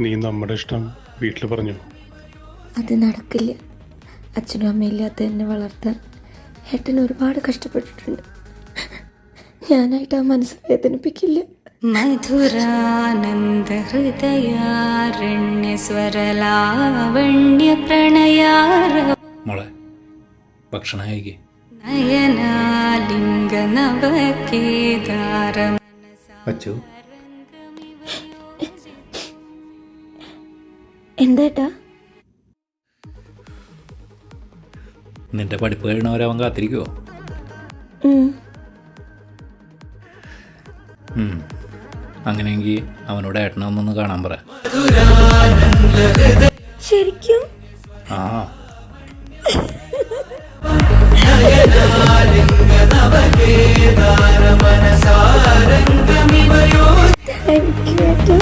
നീ നമ്മുടെ ഇഷ്ടം വീട്ടിൽ പറഞ്ഞു. അത് നടക്കില്ല. അച്ഛനും അമ്മയില്ലാത്ത എന്നെ വളർത്താൻ ഏട്ടൻ ഒരുപാട് കഷ്ടപ്പെട്ടിട്ടുണ്ട്. ഞാനായിട്ട് ആ മനസ്സ് വേദനിപ്പിക്കില്ല. മധുരാനന്ദ ഹൃദയാരണ്യ സ്വരലാവണ്യ പ്രണയാര മോളെ ഭക്ഷണം കഴിക്കേ. നയനാലിംഗ നവകേദാര അച്ചു എന്താ നിന്റെ പഠിപ്പ് കഴിയണവരവൻ കാത്തിരിക്കുവോ? അങ്ങനെയെങ്കിൽ അവനോട് ഏട്ടനെ ഒന്നൊന്ന് കാണാൻ പറ. ശരിക്കും? ആ താങ്ക് യു ഏട്ടാ.